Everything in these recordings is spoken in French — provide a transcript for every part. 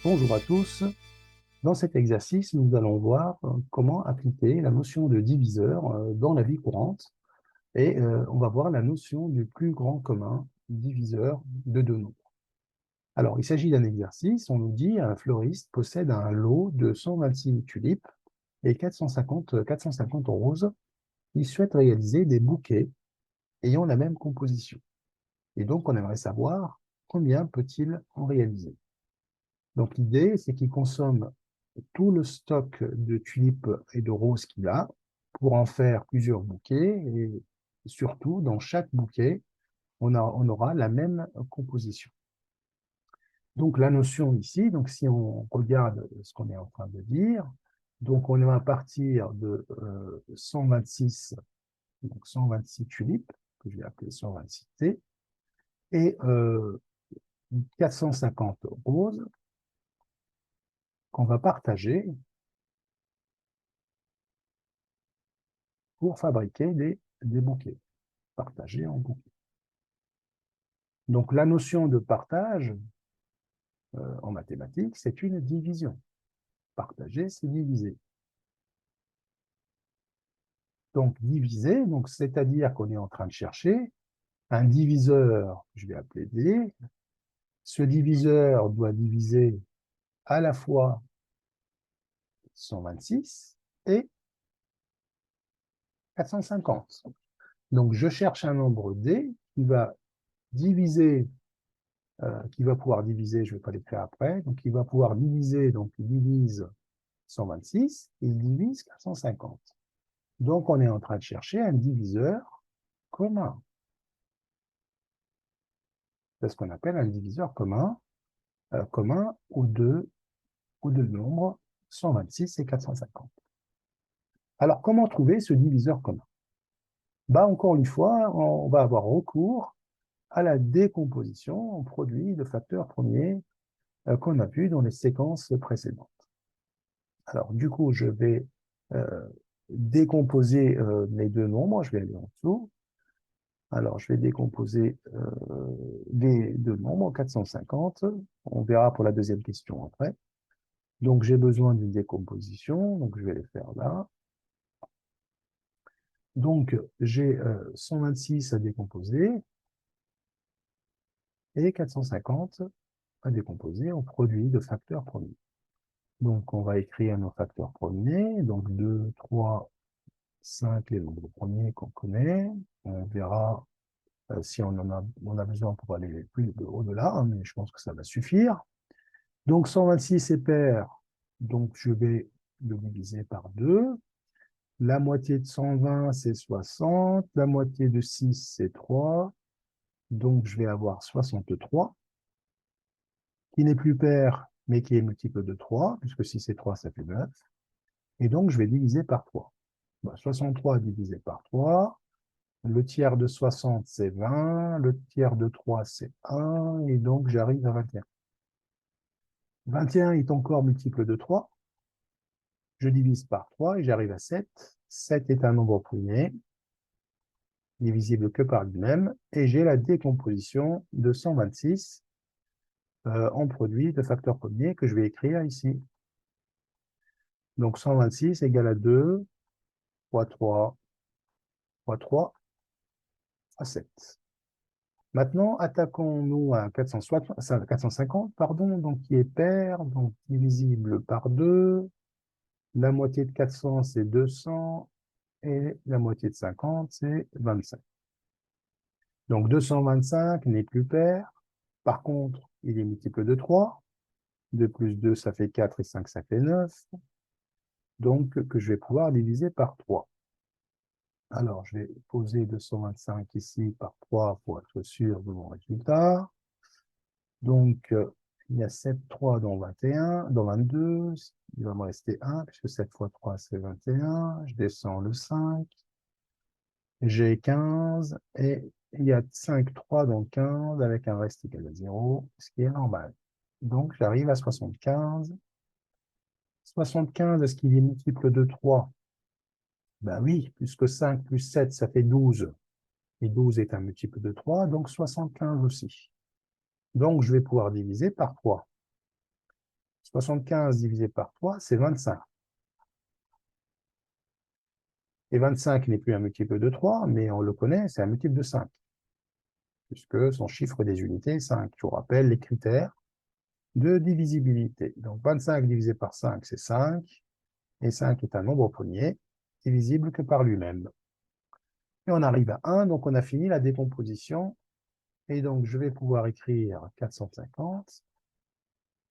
Bonjour à tous. Dans cet exercice, nous allons voir comment appliquer la notion de diviseur dans la vie courante et on va voir la notion du plus grand commun diviseur de deux nombres. Alors, il s'agit d'un exercice, on nous dit un fleuriste possède un lot de 126 tulipes et 450 roses. Il souhaite réaliser des bouquets ayant la même composition. Et donc, on aimerait savoir combien peut-il en réaliser. Donc, l'idée, c'est qu'il consomme tout le stock de tulipes et de roses qu'il a pour en faire plusieurs bouquets et surtout, dans chaque bouquet, on aura la même composition. Donc, la notion ici, donc si on regarde ce qu'on est en train de dire, donc on va partir de 126, donc 126 tulipes, que je vais appeler 126 T, et 450 roses qu'on va partager pour fabriquer des bouquets, partagés en bouquets. Donc la notion de partage en mathématiques, c'est une division. Partager, c'est diviser. Donc diviser, donc c'est-à-dire qu'on est en train de chercher un diviseur, je vais appeler D. Ce diviseur doit diviser à la fois 126 et 450. Donc je cherche un nombre D qui va diviser, qui va pouvoir diviser, je ne vais pas l'écrire après, donc il va pouvoir diviser, donc il divise 126 et il divise 450. Donc, on est en train de chercher un diviseur commun. C'est ce qu'on appelle un diviseur commun, commun aux deux nombres 126 et 450. Alors, comment trouver ce diviseur commun? Encore une fois, on va avoir recours à la décomposition en produit de facteurs premiers qu'on a vu dans les séquences précédentes. Alors, du coup, je vais décomposer mes deux nombres. Je vais aller en dessous. Alors, je vais décomposer les deux nombres, 450. On verra pour la deuxième question après. Donc, j'ai besoin d'une décomposition. Donc, je vais les faire là. Donc, j'ai 126 à décomposer et 450 à décomposer en produit de facteurs premiers. Donc, on va écrire nos facteurs premiers. Donc, 2, 3, 5, les nombres premiers qu'on connaît. On verra si on a besoin pour aller plus au-delà, hein, mais je pense que ça va suffire. Donc 126 est pair, donc je vais le diviser par 2. La moitié de 120, c'est 60. La moitié de 6, c'est 3. Donc je vais avoir 63, qui n'est plus pair, mais qui est multiple de 3, puisque 6 et 3, ça fait 9. Et donc je vais diviser par 3. 63 divisé par 3. Le tiers de 60, c'est 20. Le tiers de 3, c'est 1. Et donc, j'arrive à 21. 21 est encore multiple de 3. Je divise par 3 et j'arrive à 7. 7 est un nombre premier, divisible que par lui-même. Et j'ai la décomposition de 126 en produit de facteurs premiers que je vais écrire ici. Donc, 126 égale à 2 fois 3 fois 3 fois 7. Maintenant, attaquons-nous à 450, pardon, donc qui est pair, donc divisible par 2. La moitié de 400, c'est 200, et la moitié de 50, c'est 25. Donc 225 n'est plus pair. Par contre, il est multiple de 3. 2 plus 2, ça fait 4, et 5, ça fait 9. Donc, que je vais pouvoir diviser par 3. Alors, je vais poser 225 ici par 3 pour être sûr de mon résultat. Donc, il y a 7, 3 dans 21, dans 22. Il va me rester 1, puisque 7 fois 3, c'est 21. Je descends le 5. J'ai 15, et il y a 5, 3 dans 15, avec un reste égal à 0, ce qui est normal. Donc, j'arrive à 75. 75, est-ce qu'il est multiple de 3? Ben oui, puisque 5 plus 7, ça fait 12. Et 12 est un multiple de 3, donc 75 aussi. Donc, je vais pouvoir diviser par 3. 75 divisé par 3, c'est 25. Et 25 n'est plus un multiple de 3, mais on le connaît, c'est un multiple de 5, puisque son chiffre des unités est 5. Je vous rappelle les critères de divisibilité. Donc 25 divisé par 5, c'est 5, et 5 est un nombre premier, divisible que par lui-même. Et on arrive à 1, donc on a fini la décomposition, et donc je vais pouvoir écrire 450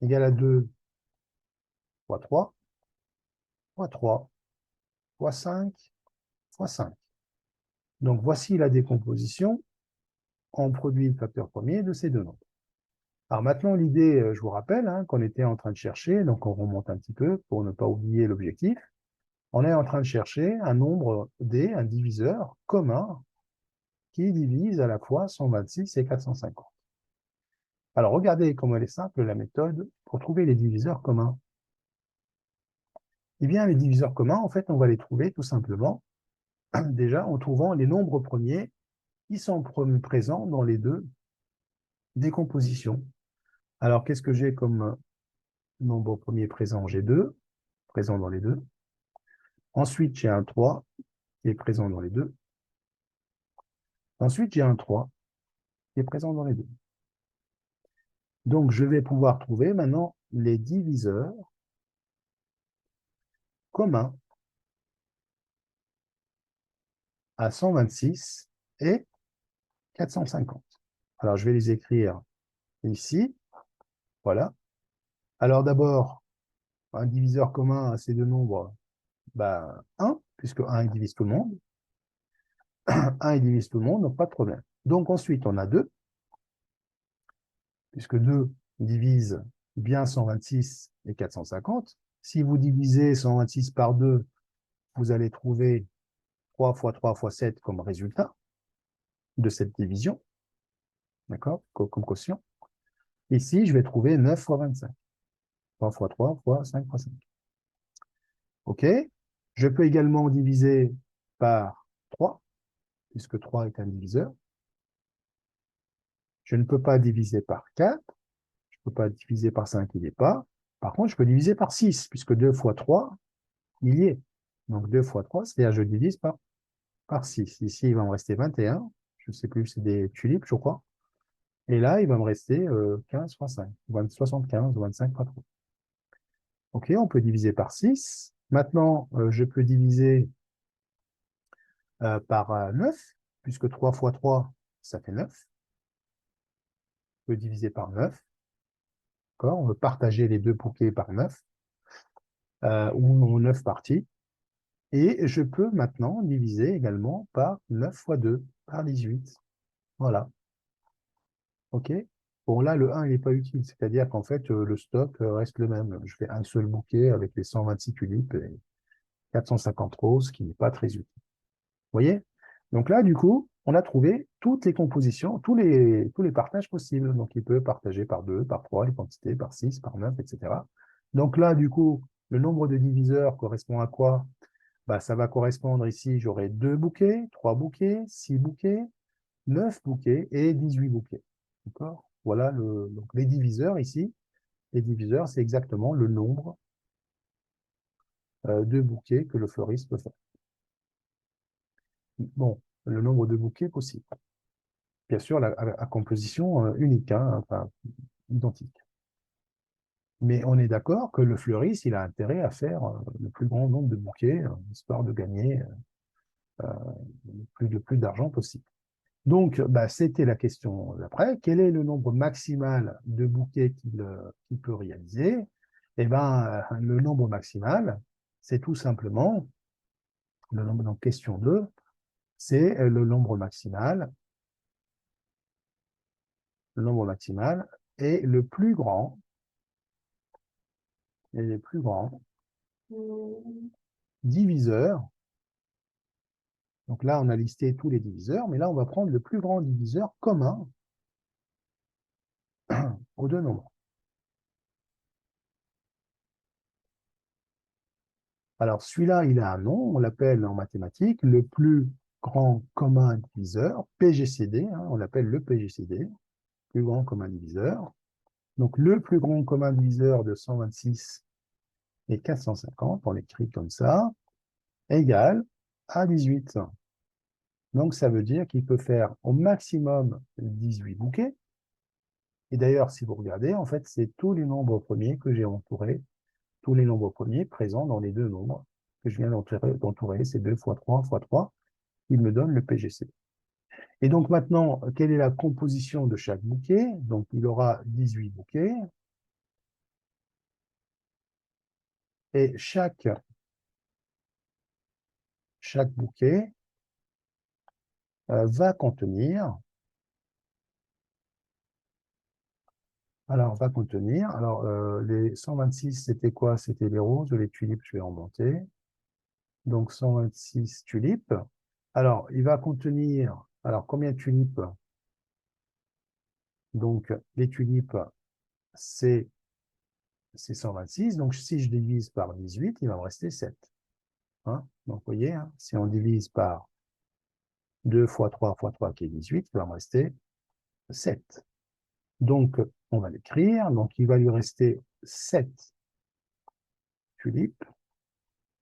égale à 2 fois 3, fois 3, fois 5, fois 5. Donc voici la décomposition en produit de facteur premier de ces deux nombres. Alors maintenant, l'idée, je vous rappelle, qu'on était en train de chercher, donc on remonte un petit peu pour ne pas oublier l'objectif. On est en train de chercher un nombre D, un diviseur commun, qui divise à la fois 126 et 450. Alors regardez comment elle est simple, la méthode, pour trouver les diviseurs communs. Eh bien, les diviseurs communs, en fait, on va les trouver tout simplement, déjà, en trouvant les nombres premiers qui sont présents dans les deux décompositions. Alors, qu'est-ce que j'ai comme nombre premier présent? J'ai 2, présent dans les deux. Ensuite, j'ai un 3 qui est présent dans les deux. Ensuite, j'ai un 3 qui est présent dans les deux. Donc, je vais pouvoir trouver maintenant les diviseurs communs à 126 et 450. Alors, je vais les écrire ici. Voilà. Alors, d'abord, un diviseur commun à ces deux nombres, 1, puisque 1 divise tout le monde. 1 divise tout le monde, donc pas de problème. Donc, ensuite, on a 2, puisque 2 divise bien 126 et 450. Si vous divisez 126 par 2, vous allez trouver 3 fois 3 fois 7 comme résultat de cette division, d'accord, comme quotient. Ici, je vais trouver 9 fois 25. 3 fois 3 fois 5 fois 5. OK. Je peux également diviser par 3, puisque 3 est un diviseur. Je ne peux pas diviser par 4. Je ne peux pas diviser par 5, il n'y est pas. Par contre, je peux diviser par 6, puisque 2 fois 3, il y est. Donc 2 fois 3, c'est-à-dire je divise par 6. Ici, il va me rester 21. Je ne sais plus, c'est des tulipes, je crois. Et là, il va me rester 15 fois 5, 75 ou 25 fois 3. OK, on peut diviser par 6. Maintenant, je peux diviser par 9, puisque 3 fois 3, ça fait 9. On peut diviser par 9. On veut partager les deux bouquets par 9, ou 9 parties. Et je peux maintenant diviser également par 9 fois 2, par 18. Voilà. OK? Bon, là, le 1, il n'est pas utile. C'est-à-dire qu'en fait, le stock reste le même. Je fais un seul bouquet avec les 126 tulipes et 450 roses, qui n'est pas très utile. Vous voyez? Donc là, du coup, on a trouvé toutes les compositions, tous les partages possibles. Donc, il peut partager par 2, par 3, les quantités, par 6, par 9, etc. Donc là, du coup, le nombre de diviseurs correspond à quoi? Ça va correspondre ici, j'aurai 2 bouquets, 3 bouquets, 6 bouquets, 9 bouquets et 18 bouquets. D'accord? Voilà donc les diviseurs ici. Les diviseurs, c'est exactement le nombre de bouquets que le fleuriste peut faire. Bon, le nombre de bouquets possible. Bien sûr, à composition unique, enfin, identique. Mais on est d'accord que le fleuriste, il a intérêt à faire le plus grand nombre de bouquets, histoire de gagner le plus d'argent possible. Donc, c'était la question d'après. Quel est le nombre maximal de bouquets qu'il peut réaliser? Eh bien, le nombre maximal, c'est tout simplement, le nombre en question 2, c'est le nombre maximal. Le nombre maximal est le plus grand, diviseur. Donc là, on a listé tous les diviseurs, mais là, on va prendre le plus grand diviseur commun aux deux nombres. Alors, celui-là, il a un nom, on l'appelle en mathématiques le plus grand commun diviseur, PGCD, on l'appelle le PGCD, plus grand commun diviseur. Donc, le plus grand commun diviseur de 126 et 450, on l'écrit comme ça, égale à 18. Donc, ça veut dire qu'il peut faire au maximum 18 bouquets. Et d'ailleurs, si vous regardez, en fait, c'est tous les nombres premiers que j'ai entourés, tous les nombres premiers présents dans les deux nombres que je viens d'entourer, c'est 2 fois 3 fois 3, il me donne le PGC. Et donc maintenant, quelle est la composition de chaque bouquet? Donc, il aura 18 bouquets. Et chaque bouquet va contenir, les 126, c'était quoi? C'était les roses, les tulipes, je vais en monter. Donc 126 tulipes. Alors, il va contenir, alors combien de tulipes? Donc, les tulipes, c'est 126. Donc, si je divise par 18, il va me rester 7. Hein? Donc, vous voyez, hein, si on divise par 2 fois 3 fois 3 qui est 18, il va me rester 7. Donc, on va l'écrire. Donc, il va lui rester 7 tulipes.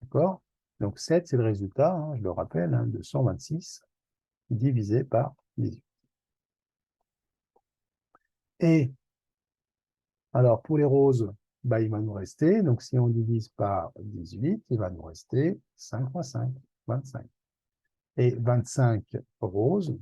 D'accord? Donc, 7, c'est le résultat, hein, je le rappelle, hein, de 126 divisé par 18. Et, alors, pour les roses, bah, il va nous rester, donc si on divise par 18, il va nous rester 5 fois 5, 25. Et 25 roses,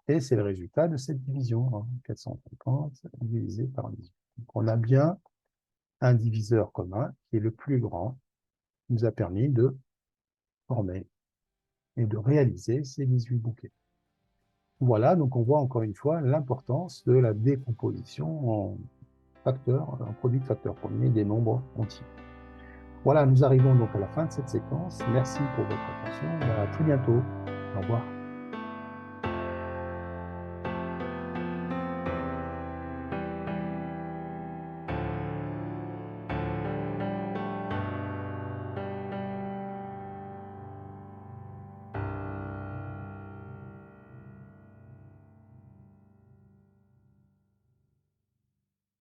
et c'est le résultat de cette division, hein, 450 divisé par 18. Donc, on a bien un diviseur commun qui est le plus grand, qui nous a permis de former et de réaliser ces 18 bouquets. Voilà, donc on voit encore une fois l'importance de la décomposition en facteurs, en produit de facteurs premiers des nombres entiers. Voilà, nous arrivons donc à la fin de cette séquence. Merci pour votre attention et à très bientôt. Au revoir.